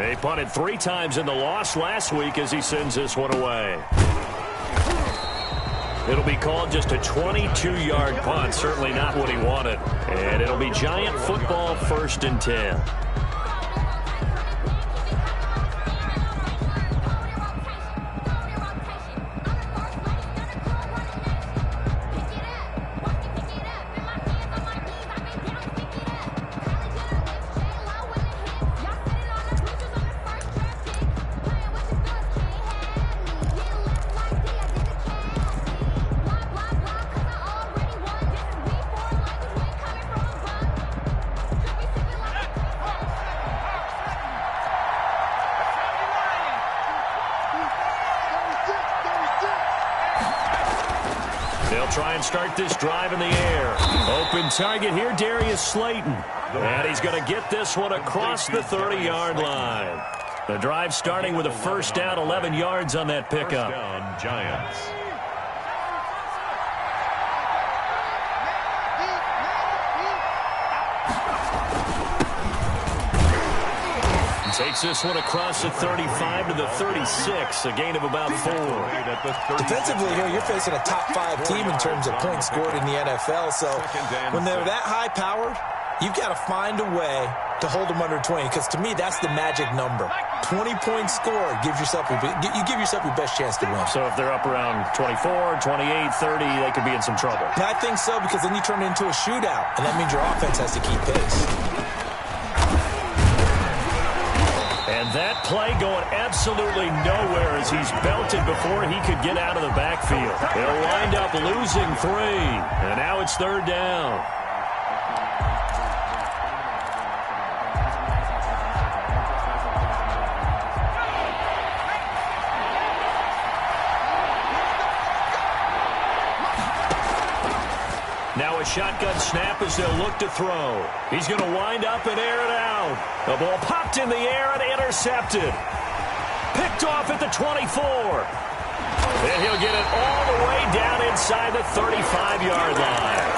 They punted 3 times in the loss last week as he sends this one away. It'll be called just a 22-yard punt. Certainly not what he wanted. And it'll be Giant football, 1st and 10. Try and start this drive in the air. Open target here, Darius Slayton. And he's going to get this one across the 30-yard line. The drive starting with a 1st down, 11 yards on that pickup. 1st down, Giants. Takes this one across the 35 to the 36, a gain of about 4. Defensively here, you're facing a top 5 team in terms of points scored in the NFL. So when they're that high-powered, you've got to find a way to hold them under 20, because to me, that's the magic number. 20 points scored, you give yourself your best chance to win. So if they're up around 24, 28, 30, they could be in some trouble. I think so, because then you turn it into a shootout, and that means your offense has to keep pace. And that play going absolutely nowhere as he's belted before he could get out of the backfield. They'll wind up losing 3, and now it's 3rd down. Now a shotgun snap as they'll look to throw. He's going to wind up and air it out. The ball popped in the air and intercepted. Picked off at the 24. And he'll get it all the way down inside the 35-yard line.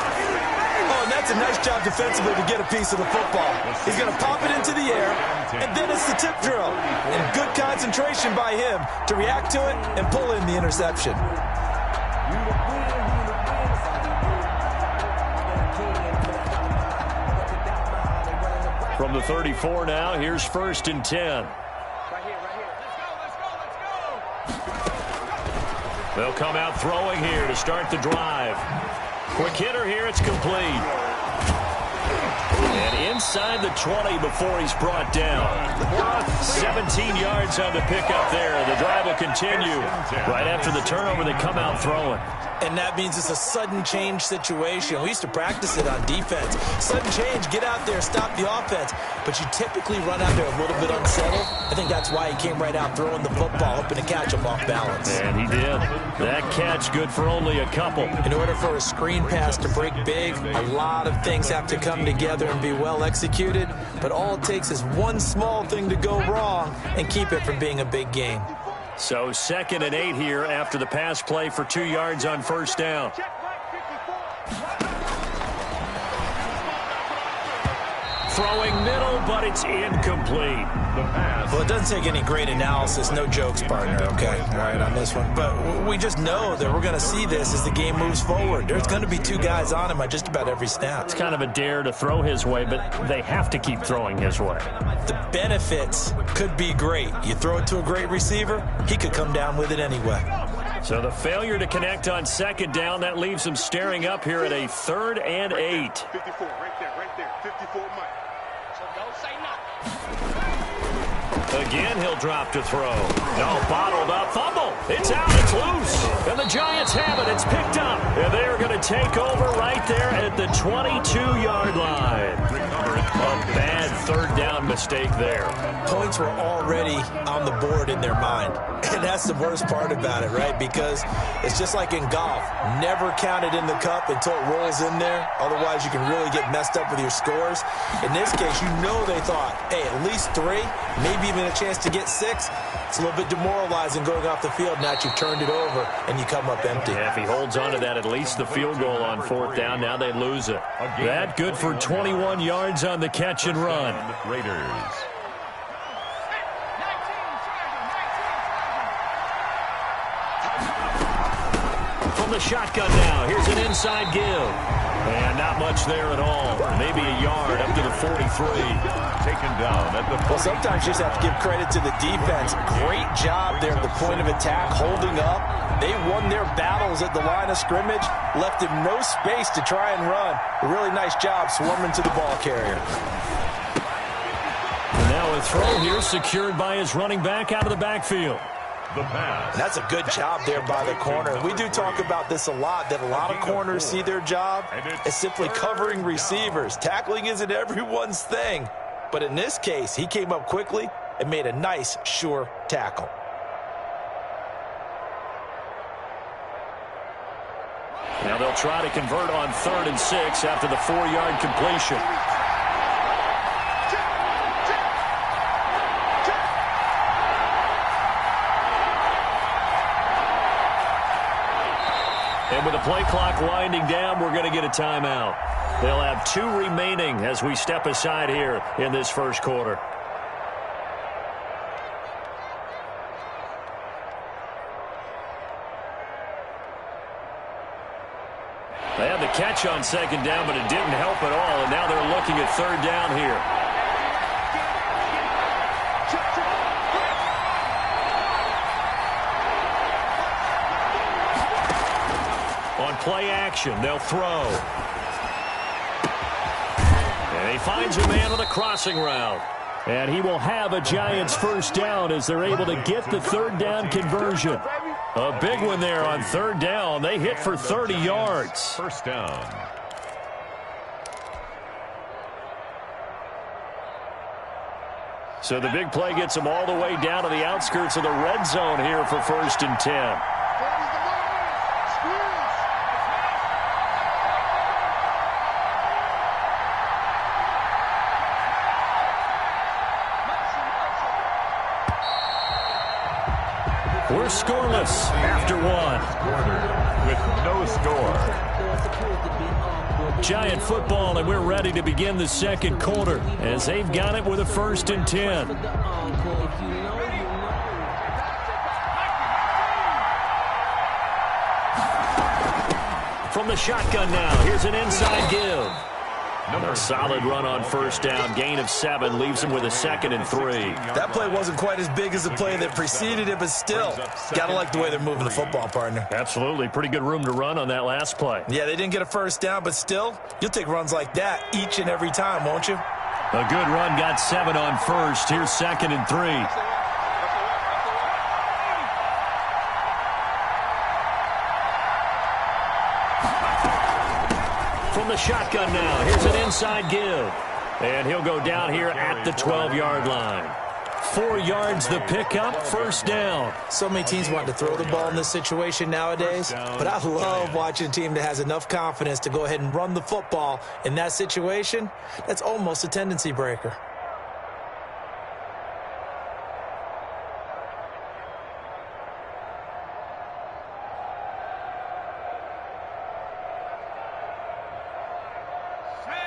Oh, and that's a nice job defensively to get a piece of the football. He's going to pop it into the air, and then it's the tip drill. And good concentration by him to react to it and pull in the interception. From the 34 now, here's 1st and 10. They'll come out throwing here to start the drive. Quick hitter here, it's complete. And inside the 20 before he's brought down. 17 yards on the pickup there. The drive will continue. Right after the turnover, they come out throwing. And that means it's a sudden change situation. We used to practice it on defense. Sudden change, get out there, stop the offense. But you typically run out there a little bit unsettled. I think that's why he came right out throwing the football, hoping to catch him off balance. And he did. That catch good for only a couple. In order for a screen pass to break big, a lot of things have to come together and be well executed. But all it takes is one small thing to go wrong and keep it from being a big game. So 2nd and 8 here after the pass play for 2 yards on 1st down. Throwing middle, but it's incomplete. Well, it doesn't take any great analysis. No jokes, partner, okay? All right, on this one. But we just know that we're going to see this as the game moves forward. There's going to be 2 guys on him at just about every snap. It's kind of a dare to throw his way, but they have to keep throwing his way. The benefits could be great. You throw it to a great receiver, he could come down with it anyway. So the failure to connect on 2nd down, that leaves him staring up here at a 3rd and 8. 54, right there, 54, Mike. So don't say nothing. Again, he'll drop to throw. No, bottled up, fumble. It's out, it's loose. And the Giants have it, it's picked up. And they're going to take over right there at the 22-yard line. A bad 3rd down mistake there. Points were already on the board in their mind. And that's the worst part about it, right? Because it's just like in golf. Never count it in the cup until it rolls in there. Otherwise, you can really get messed up with your scores. In this case, you know they thought, hey, at least 3, maybe even a chance to get 6. It's a little bit demoralizing going off the field now that you've turned it over and you come up empty. Yeah, if he holds on to that, at least the field goal on 4th down. Now they lose it. That good for 21 yards on the catch and run. Raiders. From the shotgun now, here's an inside give. And not much there at all. Maybe a yard up to the 43. Taken down at the 40. Well, sometimes you just have to give credit to the defense. Great job there at the point of attack, holding up. They won their battles at the line of scrimmage, left him no space to try and run. A really nice job swarming to the ball carrier. And now a throw here secured by his running back out of the backfield. The pass. That's a good job there by the corner. We do talk about this a lot, that a lot of corners see their job as simply covering receivers. Tackling isn't everyone's thing. But in this case, he came up quickly and made a nice, sure tackle. Now they'll try to convert on 3rd and 6 after the 4-yard completion. And with the play clock winding down, we're going to get a timeout. They'll have 2 remaining as we step aside here in this first quarter. They had the catch on 2nd down, but it didn't help at all, and now they're looking at 3rd down here. Play action, they'll throw. And he finds a man on the crossing route. And he will have a Giants first down as they're able to get the 3rd down conversion. A big one there on 3rd down. They hit for 30 yards. First down. So the big play gets them all the way down to the outskirts of the red zone here for 1st and 10. We're scoreless after 1. With no score. Giant football, and we're ready to begin the 2nd quarter as they've got it with a 1st and 10. From the shotgun now, here's an inside give. A solid run on 1st down. Gain of 7 leaves him with a 2nd and 3. That play wasn't quite as big as the play that preceded it, but still, got to like the way they're moving the football, partner. Absolutely. Pretty good room to run on that last play. Yeah, they didn't get a 1st down, but still, you'll take runs like that each and every time, won't you? A good run, got 7 on 1st. Here's 2nd and 3. From the shotgun now, here's an inside give. And he'll go down here at the 12-yard line. 4 yards the pickup, 1st down. So many teams want to throw the ball in this situation nowadays, but I love watching a team that has enough confidence to go ahead and run the football in that situation. That's almost a tendency breaker.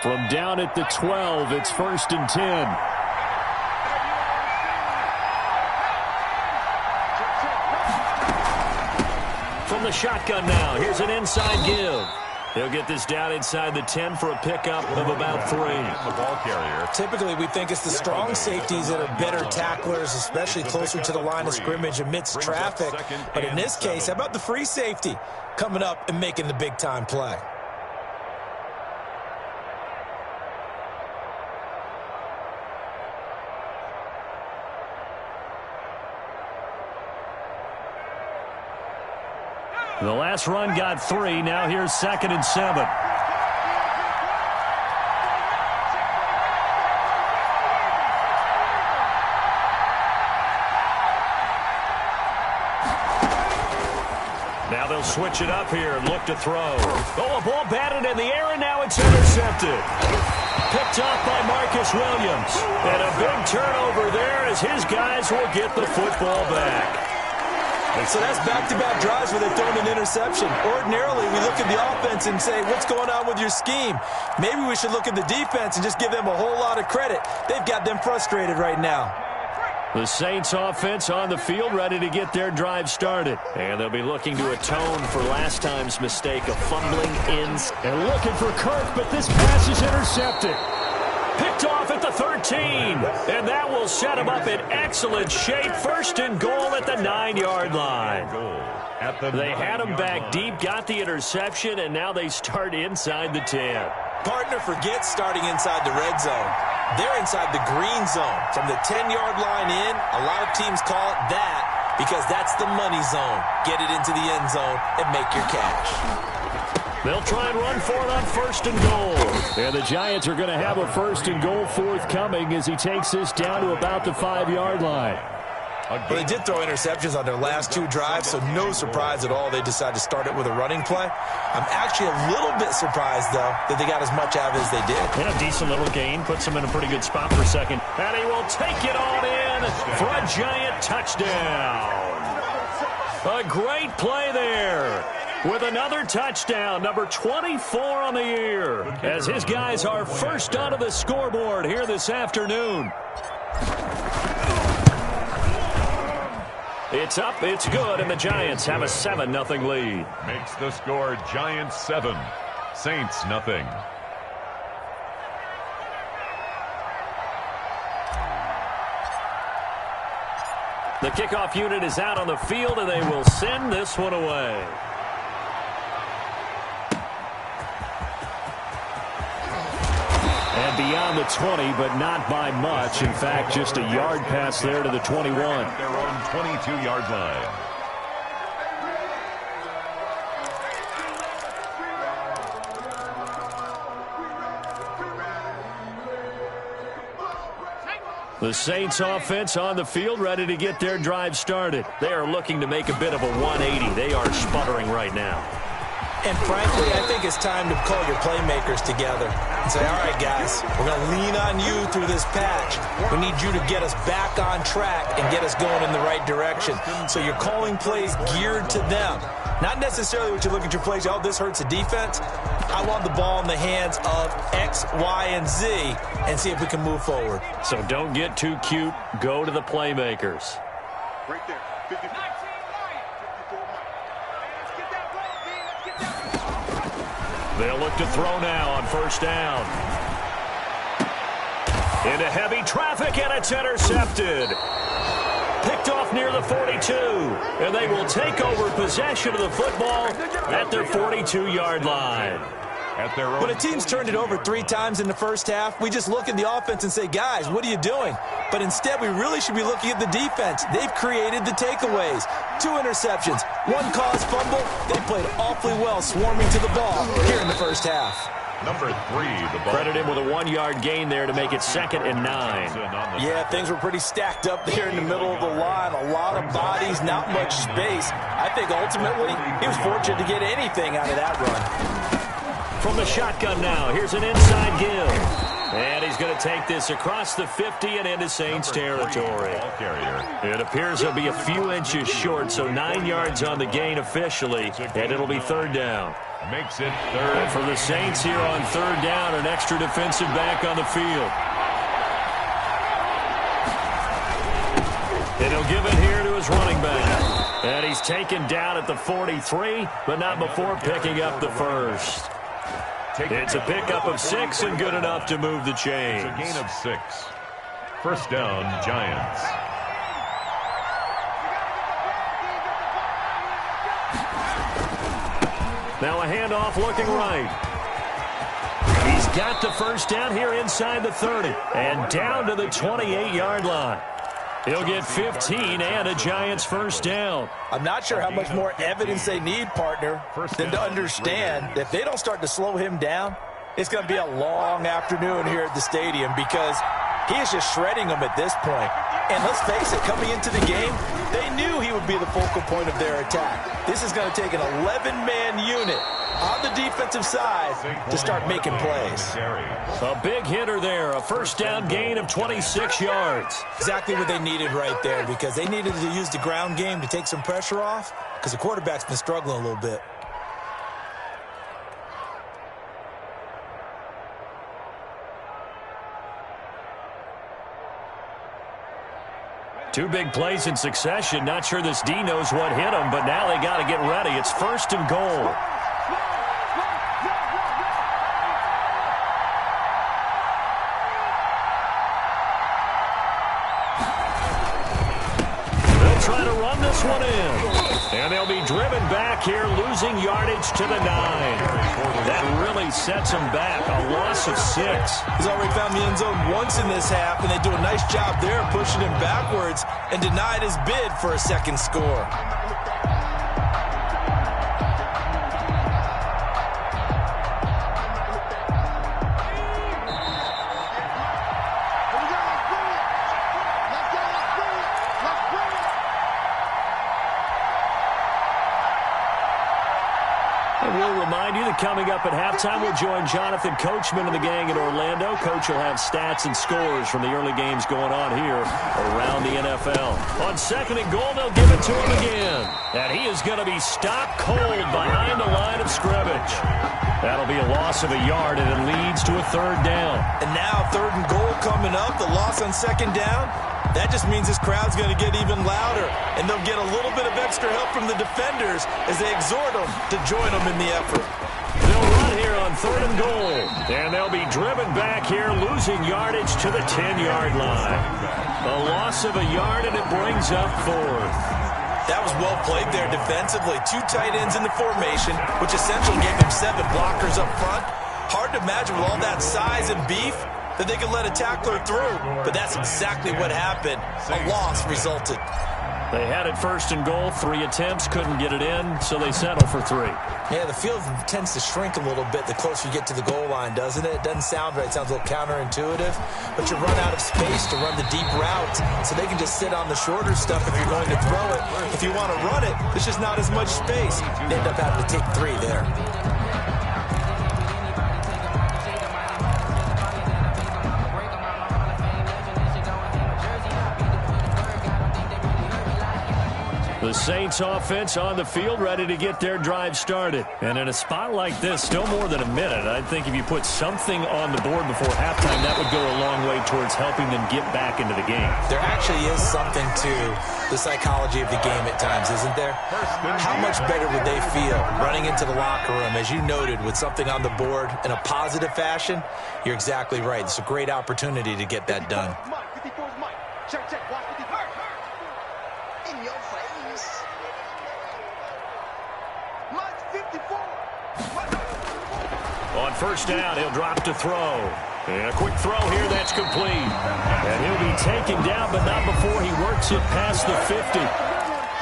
From down at the 12, it's 1st and 10. From the shotgun now, here's an inside give. He'll get this down inside the 10 for a pickup of about 3. The ball carrier. Typically, we think it's the strong safeties that are better tacklers, especially closer to the line of scrimmage amidst traffic. But in this case, how about the free safety coming up and making the big-time play? The last run got 3. Now here's 2nd and 7. Now they'll switch it up here and look to throw. Oh, a ball batted in the air, and now it's intercepted. Picked off by Marcus Williams. And a big turnover there as his guys will get the football back. So that's back-to-back drives where they've thrown an interception. Ordinarily, we look at the offense and say, what's going on with your scheme? Maybe we should look at the defense and just give them a whole lot of credit. They've got them frustrated right now. The Saints offense on the field, ready to get their drive started. And they'll be looking to atone for last time's mistake of fumbling in. And looking for Kirk, but this pass is intercepted. Picked off at the 13. And that will set him up in excellent shape. First and goal at the 9-yard line. They had him back deep, got the interception, and now they start inside the 10. Partner forgets starting inside the red zone. They're inside the green zone. From the 10-yard line in, a lot of teams call it that because that's the money zone. Get it into the end zone and make your cash. They'll try and run for it on first and goal. And the Giants are going to have a first and goal forthcoming as he takes this down to about the 5-yard line. Well, they did throw interceptions on their last 2 drives, so no surprise at all they decided to start it with a running play. I'm actually a little bit surprised, though, that they got as much out of it as they did. And a decent little gain puts him in a pretty good spot for second. And he will take it on in for a Giant touchdown. A great play there. With another touchdown, number 24 on the year, as his guys are first onto the scoreboard here this afternoon. It's up, it's good, and the Giants have a 7-0 lead. Makes the score Giants 7, Saints nothing. The kickoff unit is out on the field, and they will send this one away. And beyond the 20, but not by much. In fact, just a yard pass there to the 21. Their own 22-yard line. The Saints offense on the field, ready to get their drive started. They are looking to make a bit of a 180. They are sputtering right now. And frankly, I think it's time to call your playmakers together and say, all right, guys, we're going to lean on you through this patch. We need you to get us back on track and get us going in the right direction. So you're calling plays geared to them. Not necessarily what you look at your plays, oh, this hurts the defense. I want the ball in the hands of X, Y, and Z and see if we can move forward. So don't get too cute. Go to the playmakers. Right there. 54. They'll look to throw now on first down. Into heavy traffic, and it's intercepted. Picked off near the 42, and they will take over possession of the football at their 42-yard line. When a team's turned it over 3 times in the first half, we just look at the offense and say, guys, what are you doing? But instead, we really should be looking at the defense. They've created the takeaways. 2 interceptions, 1 caused fumble. They played awfully well swarming to the ball here in the first half. Number 3, the ball. Credit him with a 1-yard gain there to make it 2nd and 9. Yeah, things were pretty stacked up there in the middle of the line. A lot of bodies, not much space. I think ultimately he was fortunate to get anything out of that run. From the shotgun now, here's an inside give. And he's going to take this across the 50 and into Saints territory. It appears he'll be a few inches short, so 9 yards on the gain officially, and it'll be 3rd down. Makes it 3rd. And for the Saints here on 3rd down, an extra defensive back on the field. And he'll give it here to his running back. And he's taken down at the 43, but not before picking up the first. It's a pickup of 6 and good enough to move the chains. It's a gain of 6. First down, Giants. Now a handoff looking right. He's got the first down here inside the 30 and down to the 28-yard line. He'll get 15 and a Giants first down. I'm not sure how much more evidence they need, partner, than to understand that if they don't start to slow him down, it's going to be a long afternoon here at the stadium because he is just shredding them at this point. And let's face it, coming into the game, they knew he would be the focal point of their attack. This is going to take an 11-man unit on the defensive side to start making plays. A big hitter there, a first down gain of 26 yards. Exactly what they needed right there because they needed to use the ground game to take some pressure off because the quarterback's been struggling a little bit. Two big plays in succession. Not sure this D knows what hit him, but now they got to get ready. It's 1st and goal. They'll try to run this one in. And they'll be driven back here, losing yardage to the 9. That really sets them back. A loss of 6. He's already found the end zone once in this half, and they do a nice job there pushing him backwards and denied his bid for a second score. Coming up at halftime, we'll join Jonathan Coachman and the gang in Orlando. Coach will have stats and scores from the early games going on here around the NFL. On 2nd and goal, they'll give it to him again. And he is going to be stopped cold behind the line of scrimmage. That'll be a loss of a yard, and it leads to a 3rd down. And now 3rd and goal coming up, the loss on 2nd down. That just means this crowd's going to get even louder, and they'll get a little bit of extra help from the defenders as they exhort them to join them in the effort. They'll run here on 3rd and goal, and they'll be driven back here, losing yardage to the 10-yard line. A loss of a yard, and it brings up 4th. That was well played there defensively. 2 tight ends in the formation, which essentially gave them 7 blockers up front. Hard to imagine with all that size and beef that they could let a tackler through, but that's exactly what happened. A loss resulted. They had it 1st and goal, 3 attempts, couldn't get it in, so they settle for 3. Yeah, the field tends to shrink a little bit the closer you get to the goal line, doesn't it? It doesn't sound right. It sounds a little counterintuitive, but you run out of space to run the deep route, so they can just sit on the shorter stuff if you're going to throw it. If you want to run it, there's just not as much space. They end up having to take 3 there. The Saints offense on the field, ready to get their drive started. And in a spot like this, no more than a minute. I think if you put something on the board before halftime, that would go a long way towards helping them get back into the game. There actually is something to the psychology of the game at times, isn't there? How much better would they feel running into the locker room, as you noted, with something on the board in a positive fashion? You're exactly right. It's a great opportunity to get that done. On 1st down, he'll drop to throw. And a quick throw here, that's complete. And he'll be taken down, but not before he works it past the 50.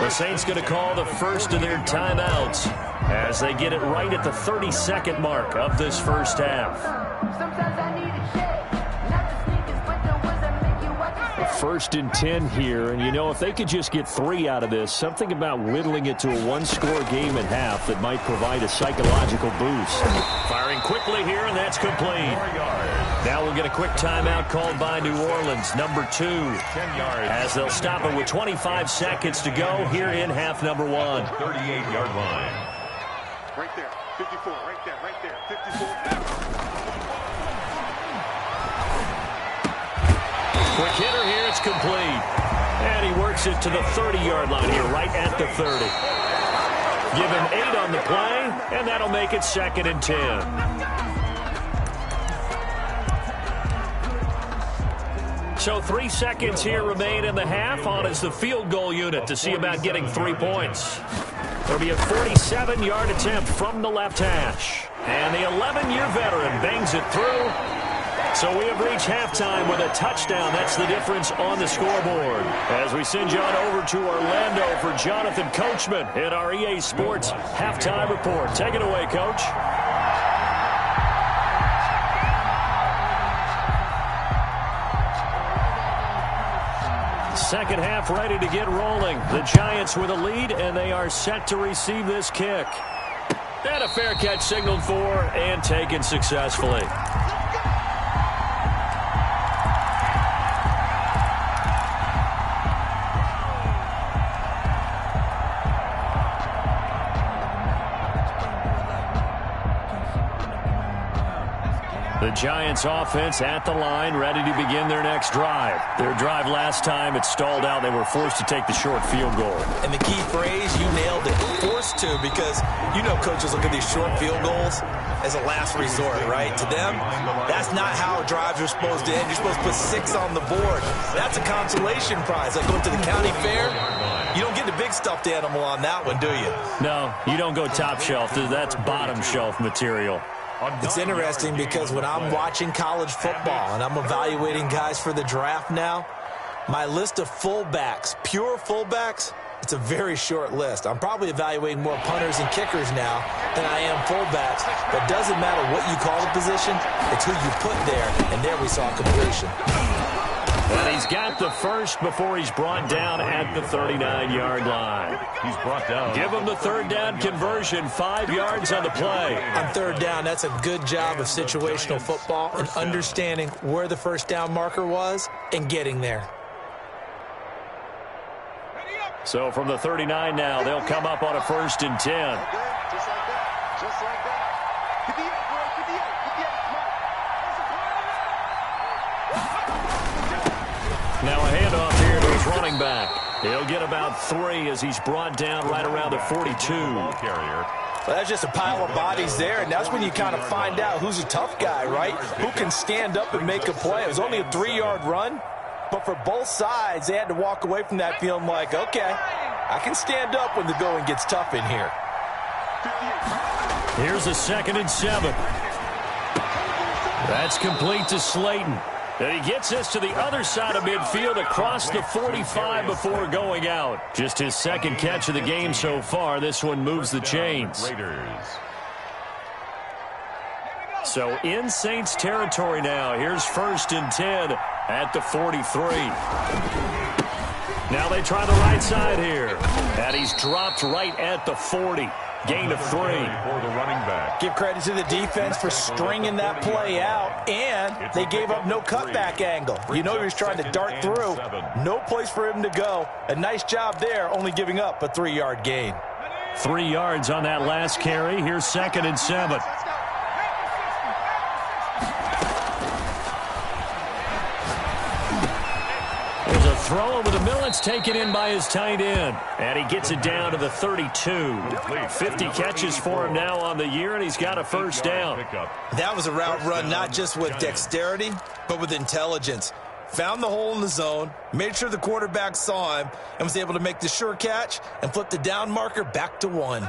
The Saints going to call the first of their timeouts as they get it right at the 32nd mark of this first half. First and 10 here, and you know, if they could just get 3 out of this, something about whittling it to a 1-score game at half that might provide a psychological boost. Firing quickly here, and that's complete. Now we'll get a quick timeout called by New Orleans, number 2, as they'll stop it with 25 seconds to go here in half number 1. 38-yard line. Right there, 54, right there, 54. Quick hitter here, it's complete. And he works it to the 30-yard line here, right at the 30. Give him 8 on the play, and that'll make it 2nd and 10. So 3 seconds here remain in the half. On is the field goal unit to see about getting 3 points. There'll be a 47-yard attempt from the left hash. And the 11-year veteran bangs it through. So we have reached halftime with a touchdown. That's the difference on the scoreboard. As we send you on over to Orlando for Jonathan Coachman in our EA Sports Halftime Report. Take it away, Coach. Second half ready to get rolling. The Giants with a lead, and they are set to receive this kick. And a fair catch signaled for and taken successfully. The Giants offense at the line, ready to begin their next drive. Their drive last time, it stalled out. They were forced to take the short field goal. And the key phrase, you nailed it, forced to, because you know coaches look at these short field goals as a last resort, right? To them, that's not how drives are supposed to end. You're supposed to put 6 on the board. That's a consolation prize. Like going to the county fair, you don't get the big stuffed animal on that one, do you? No, you don't go top shelf. That's bottom shelf material. It's interesting because when I'm watching college football and I'm evaluating guys for the draft now, my list of fullbacks, pure fullbacks, it's a very short list. I'm probably evaluating more punters and kickers now than I am fullbacks. But it doesn't matter what you call the position, it's who you put there, and there we saw completion. And he's got the first before he's brought down at the 39-yard line. He's brought down. Give him the third down conversion, 5 yards on the play. On third down, that's a good job of situational football and understanding where the first down marker was and getting there. So from the 39 now, they'll come up on a 1st and 10. Just like that. Just like that. Now a handoff here to his running back. He'll get about 3 as he's brought down right around the 42. Carrier. Well, that's just a pile of bodies there, and that's when you kind of find out who's a tough guy, right? Who can stand up and make a play. It was only a 3-yard run, but for both sides, they had to walk away from that feeling like, okay, I can stand up when the going gets tough in here. Here's a 2nd and 7. That's complete to Slayton. And he gets us to the other side of midfield across the 45 before going out. Just his 2nd catch of the game so far. This one moves the chains. Raiders. So in Saints territory now. Here's 1st and 10 at the 43. Now they try the right side here. And he's dropped right at the 40. Gain of 3. For the running back. Give credit to the defense for stringing that play out, and they gave up no cutback angle. You know he was trying to dart through. No place for him to go. A nice job there, only giving up a 3-yard gain. 3 yards on that last carry. Here's 2nd and 7. There's a throw over the middle. It's taken in by his tight end. And he gets it down to the 32. 50 catches for him now on the year, and he's got a 1st down. That was a route run not just with dexterity, but with intelligence. Found the hole in the zone, made sure the quarterback saw him, and was able to make the sure catch and flip the down marker back to 1.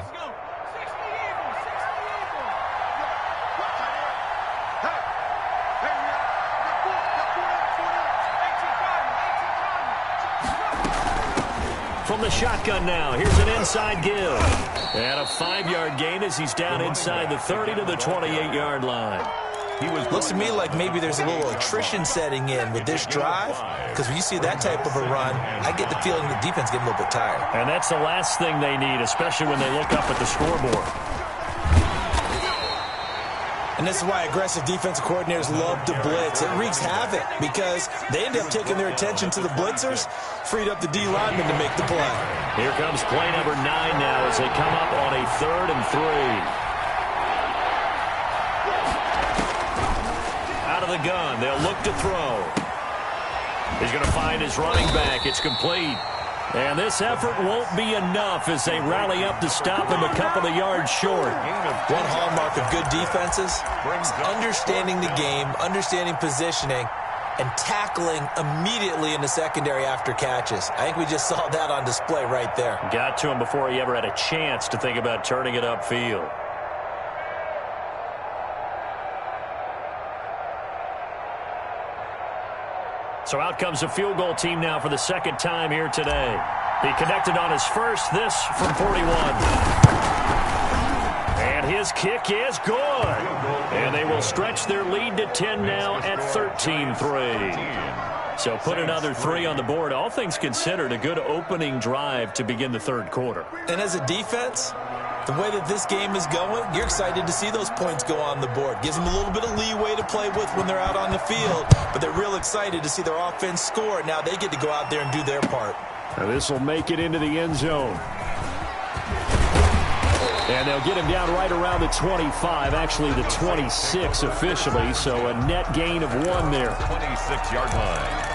From the shotgun now, here's an inside give. And a 5-yard gain as he's down inside the 30 to the 28-yard line. Looks to me like maybe there's a little attrition setting in with this drive, because when you see that type of a run, I get the feeling the defense getting a little bit tired. And that's the last thing they need, especially when they look up at the scoreboard. And this is why aggressive defensive coordinators love to blitz. It wreaks havoc because they end up taking their attention to the blitzers, freed up the D lineman to make the play. Here comes play number 9 now as they come up on a 3rd and 3. Out of the gun, they'll look to throw. He's going to find his running back. It's complete. And this effort won't be enough as they rally up to stop him a couple of yards short. One hallmark of good defenses is understanding the game, understanding positioning, and tackling immediately in the secondary after catches. I think we just saw that on display right there. Got to him before he ever had a chance to think about turning it upfield. So out comes the field goal team now for the 2nd time here today. He connected on his first, this from 41. And his kick is good. And they will stretch their lead to 10 now at 13-3. So put another 3 on the board. All things considered, a good opening drive to begin the 3rd quarter. And as a defense, the way that this game is going, you're excited to see those points go on the board. Gives them a little bit of leeway to play with when they're out on the field, but they're real excited to see their offense score. Now they get to go out there and do their part. Now this will make it into the end zone. And they'll get him down right around the 25, actually the 26 officially, so a net gain of 1 there. 26-yard line.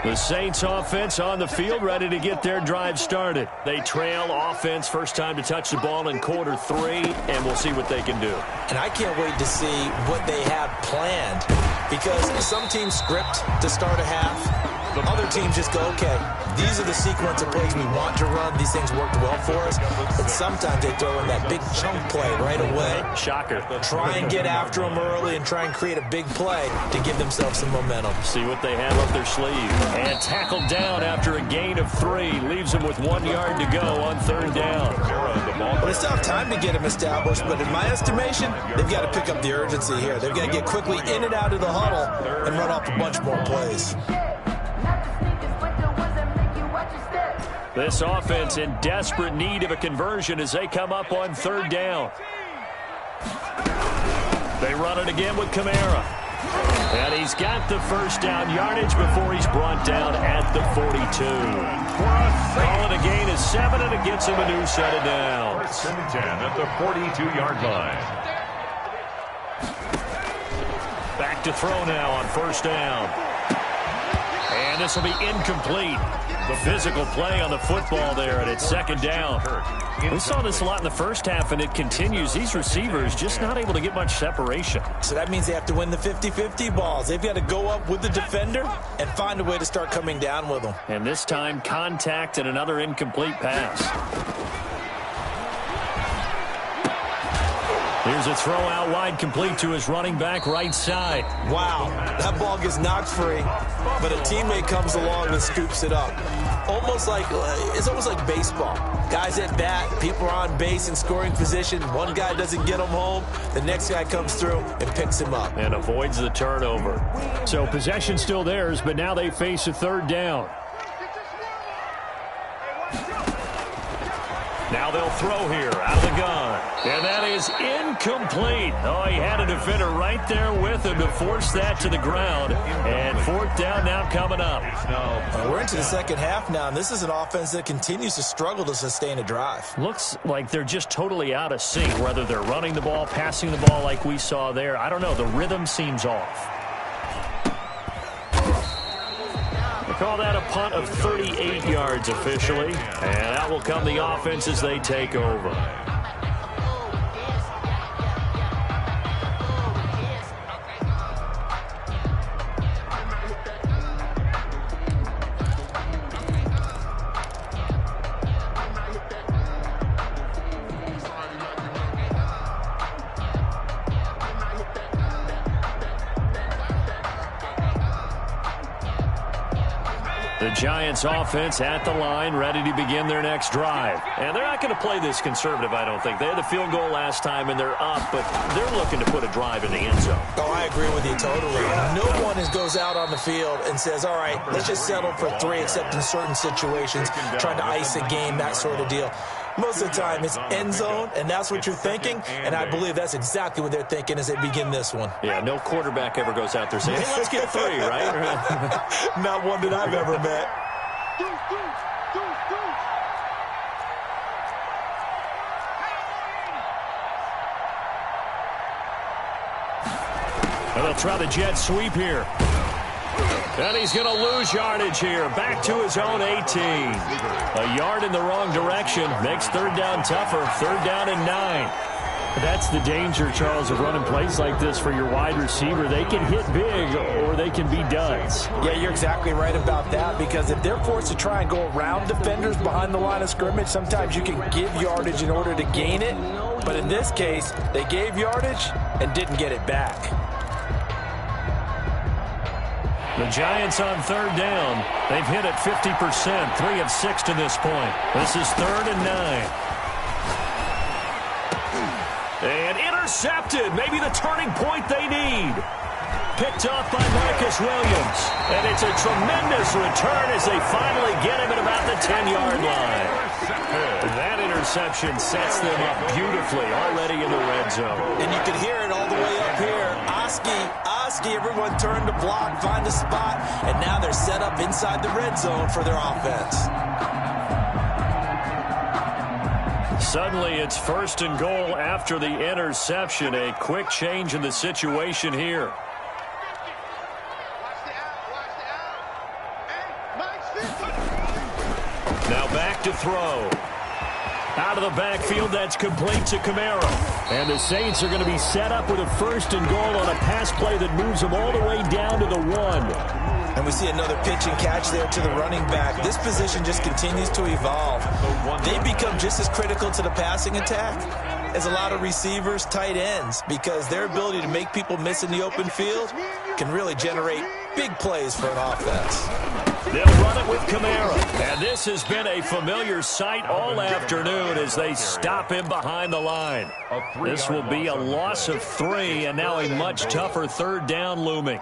The Saints offense on the field, ready to get their drive started. They trail offense, first time to touch the ball in quarter 3, and we'll see what they can do. And I can't wait to see what they have planned, because some teams script to start a half. Other teams just go, okay, these are the sequence of plays we want to run. These things worked well for us. But sometimes they throw in that big chunk play right away. Shocker. Try and get after them early and try and create a big play to give themselves some momentum. See what they have up their sleeve. And tackled down after a gain of 3. Leaves them with 1 yard to go on 3rd down. Well, they still have time to get them established, but in my estimation, they've got to pick up the urgency here. They've got to get quickly in and out of the huddle and run off a bunch more plays. This offense in desperate need of a conversion as they come up on 3rd down. They run it again with Kamara. And he's got the first down yardage before he's brought down at the 42. Call it a gain of 7, and it gets him a new set of downs. 1st and 10 at the 42-yard line. Back to throw now on 1st down. And this will be incomplete. The physical play on the football there, and it's 2nd down. We saw this a lot in the first half, and it continues. These receivers just not able to get much separation. So that means they have to win the 50-50 balls. They've got to go up with the defender and find a way to start coming down with them. And this time, contact and another incomplete pass. Here's a throw out wide, complete to his running back right side. Wow, that ball gets knocked free, but a teammate comes along and scoops it up. It's almost like baseball. Guys at bat, people are on base in scoring position. One guy doesn't get him home. The next guy comes through and picks him up. And avoids the turnover. So possession still theirs, but now they face a 3rd down. Now they'll throw here out of the gun. And that is incomplete. Oh, he had a defender right there with him to force that to the ground. And 4th down now coming up. We're into the 2nd half now, and this is an offense that continues to struggle to sustain a drive. Looks like they're just totally out of sync, whether they're running the ball, passing the ball like we saw there. I don't know. The rhythm seems off. Call that a punt of 38 yards officially. And that will come the offense as they take over. The Giants offense at the line, ready to begin their next drive. And they're not going to play this conservative, I don't think. They had the field goal last time, and they're up, but they're looking to put a drive in the end zone. Oh, I agree with you totally. No one goes out on the field and says, all right, let's just settle for 3, except in certain situations, trying to ice a game, that sort of deal. Most of the time, it's end zone, and that's what you're thinking, and I believe that's exactly what they're thinking as they begin this one. Yeah, no quarterback ever goes out there saying, hey, let's get 3, right? Not one that I've ever met. And they'll try the jet sweep here. And he's going to lose yardage here. Back to his own 18. A yard in the wrong direction. Makes 3rd down tougher. 3rd down and 9. That's the danger, Charles, of running plays like this for your wide receiver. They can hit big or they can be duds. Yeah, you're exactly right about that, because if they're forced to try and go around defenders behind the line of scrimmage, sometimes you can give yardage in order to gain it. But in this case, they gave yardage and didn't get it back. The Giants on 3rd down. They've hit it 50%, 3 of 6 to this point. This is 3rd and 9. And intercepted. Maybe the turning point they need. Picked off by Marcus Williams. And it's a tremendous return as they finally get him at about the 10-yard line. That interception sets them up beautifully already in the red zone. And you can hear it all the way up here. Oski Gronkowski. Everyone turned to block, find a spot, and now they're set up inside the red zone for their offense. Suddenly, it's 1st and goal after the interception. A quick change in the situation here. Now back to throw. Out of the backfield, that's complete to Kamara. And the Saints are going to be set up with a 1st and goal on a pass play that moves them all the way down to the 1. And we see another pitch and catch there to the running back. This position just continues to evolve. They become just as critical to the passing attack as a lot of receivers, tight ends, because their ability to make people miss in the open field can really generate big plays for an offense. They'll run it with Kamara. And this has been a familiar sight all afternoon as they stop him behind the line. This will be a loss of 3, and now a much tougher 3rd down looming.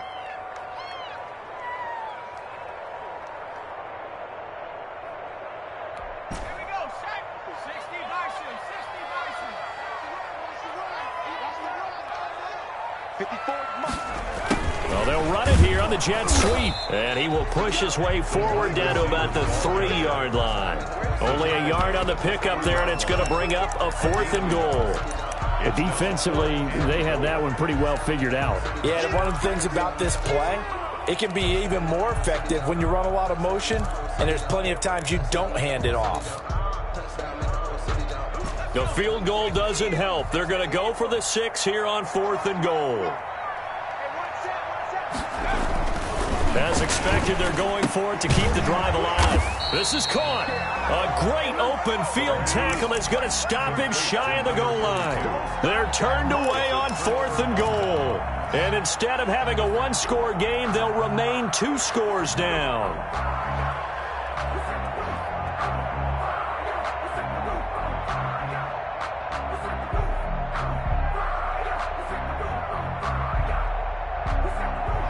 Well, they'll run it here on the jet sweep. And he will push his way forward down to about the 3-yard line. Only a yard on the pickup there, and it's going to bring up a 4th and goal. Defensively, they had that one pretty well figured out. Yeah, and one of the things about this play, it can be even more effective when you run a lot of motion, and there's plenty of times you don't hand it off. The field goal doesn't help. They're going to go for the 6 here on 4th and goal. As expected, they're going for it to keep the drive alive. This is caught. A great open field tackle that's going to stop him shy of the goal line. They're turned away on 4th and goal. And instead of having a 1-score game, they'll remain 2 scores down.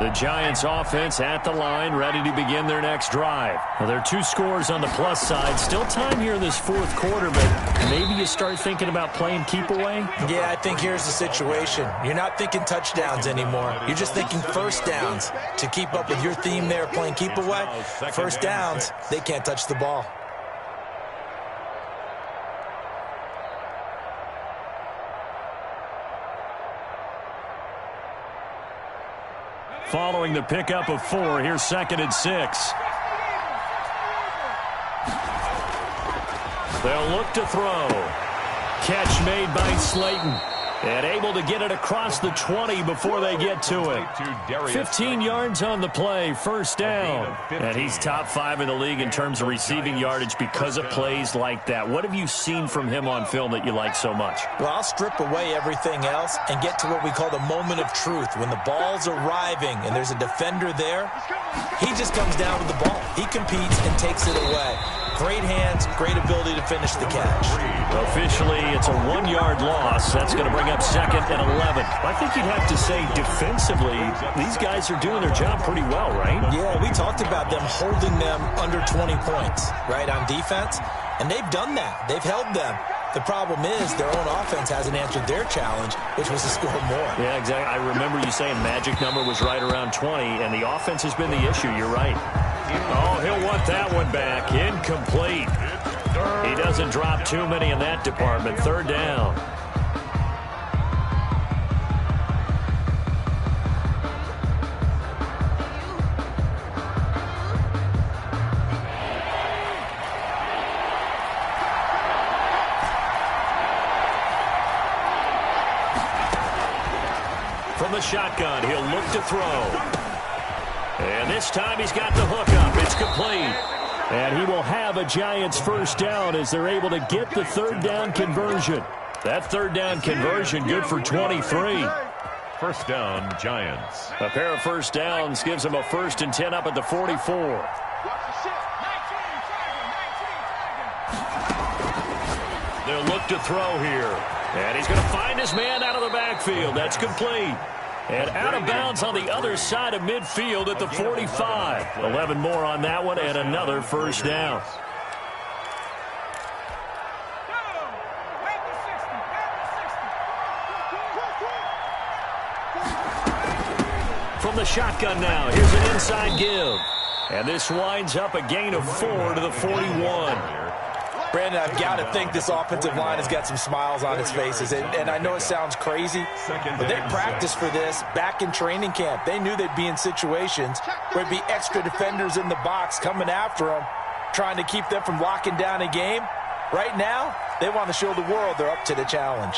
The Giants offense at the line, ready to begin their next drive. Well, there are 2 scores on the plus side. Still time here in this 4th quarter, but maybe you start thinking about playing keep away? Yeah, I think here's the situation. You're not thinking touchdowns anymore. You're just thinking 1st downs. To keep up with your theme there, playing keep away, 1st downs, they can't touch the ball. Following the pickup of 4, here's 2nd and 6. They'll look to throw. Catch made by Slayton. And able to get it across the 20 before they get to it. 15 yards on the play, 1st down. And he's top 5 in the league in terms of receiving yardage because of plays like that. What have you seen from him on film that you like so much? Well, I'll strip away everything else and get to what we call the moment of truth. When the ball's arriving and there's a defender there, he just comes down with the ball. He competes and takes it away. Great hands, great ability to finish the catch. Officially, it's a 1-yard loss. That's going to bring up 2nd and 11. I think you'd have to say defensively, these guys are doing their job pretty well, right? Yeah, we talked about them holding them under 20 points, right, on defense. And they've done that. They've held them. The problem is their own offense hasn't answered their challenge, which was to score more. Yeah, exactly. I remember you saying magic number was right around 20, and the offense has been the issue. You're right. Oh, he'll want that one back. Incomplete. He doesn't drop too many in that department. 3rd down. From the shotgun, he'll look to throw. And this time he's got the hook up. It's complete. And he will have a Giants 1st down as they're able to get the 3rd down conversion. That 3rd down conversion good for 23. 1st down, Giants. A pair of 1st downs gives them a 1st and 10 up at the 44. They'll look to throw here. And he's going to find his man out of the backfield. That's complete. And out of bounds on the other side of midfield at the 45. 11 more on that one and another 1st down. From the shotgun now, here's an inside give. And this winds up a gain of 4 to the 41. Brandon, I've got to think this offensive line has got some smiles on its faces. And I know it sounds crazy, but they practiced for this back in training camp. They knew they'd be in situations where there'd be extra defenders in the box coming after them, trying to keep them from locking down a game. Right now, they want to show the world they're up to the challenge.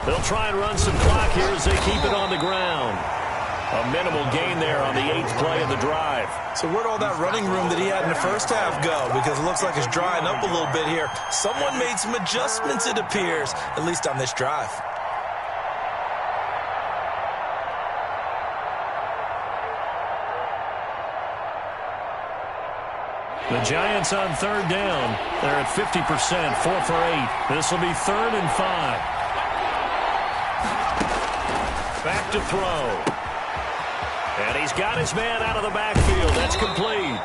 They'll try and run some clock here as they keep it on the ground. A minimal gain there on the 8th play of the drive. So where'd all that running room that he had in the first half go? Because it looks like it's drying up a little bit here. Someone made some adjustments, it appears, at least on this drive. The Giants on 3rd down. They're at 50%, 4 for 8. This will be 3rd and 5. Back to throw. And he's got his man out of the backfield. That's complete.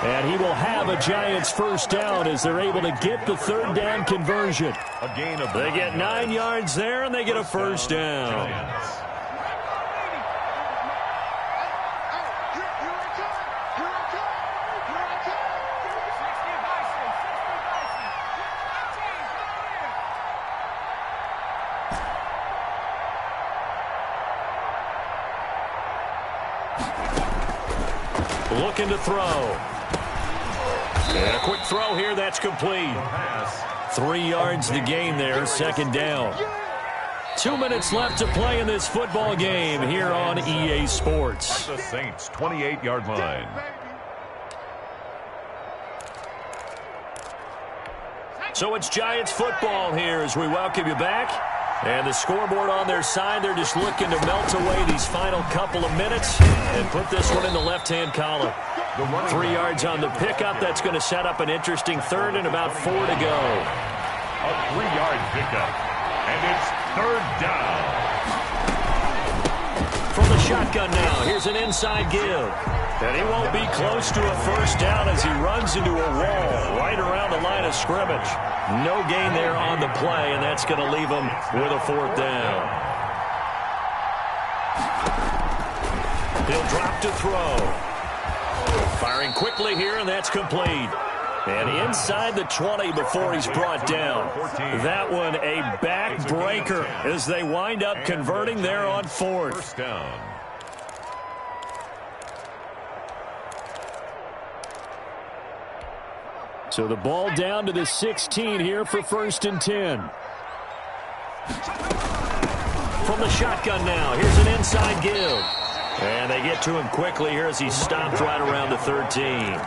And he will have a Giants first down as they're able to get the 3rd down conversion. They get 9 yards there, and they get a first down. Looking to throw. And a quick throw here, that's complete. 3 yards to gain there, 2nd down. 2 minutes left to play in this football game here on EA Sports. The Saints' 28-yard line. So it's Giants football here as we welcome you back. And the scoreboard on their side, they're just looking to melt away these final couple of minutes and put this one in the left-hand column. 3 yards on the pickup. That's going to set up an interesting 3rd and about 4 to go. A 3-yard pickup. And it's 3rd down. From the shotgun now, here's an inside give. And he won't be close to a first down as he runs into a wall right around the line of scrimmage. No gain there on the play, and that's going to leave him with a 4th down. He'll drop to throw. Firing quickly here, and that's complete. And inside the 20 before he's brought down. That one a backbreaker as they wind up converting there on 4th. First down. So the ball down to the 16 here for 1st and 10. From the shotgun now, here's an inside give. And they get to him quickly here as he's stopped right around the 13.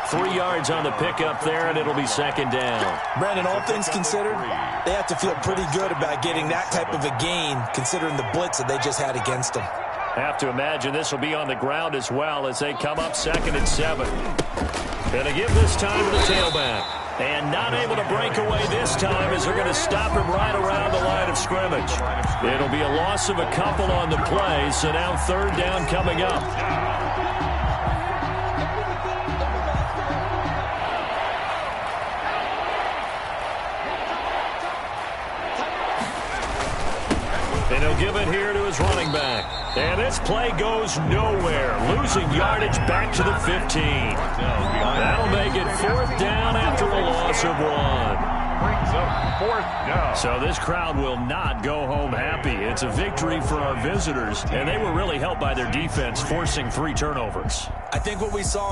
3 yards on the pickup there, and it'll be 2nd down. Brandon, all things considered, they have to feel pretty good about getting that type of a gain, considering the blitz that they just had against them. Have to imagine this will be on the ground as well as they come up 2nd and 7. Going to give this time to the tailback. And not able to break away this time as they're going to stop him right around the line of scrimmage. It'll be a loss of a couple on the play, so now 3rd down coming up. And he'll give it here to his running back. And this play goes nowhere. Losing yardage back to the 15. That'll make it 4th down after a loss of 1. Brings up 4th down. So this crowd will not go home happy. It's a victory for our visitors, and they were really helped by their defense, forcing 3 turnovers. I think what we saw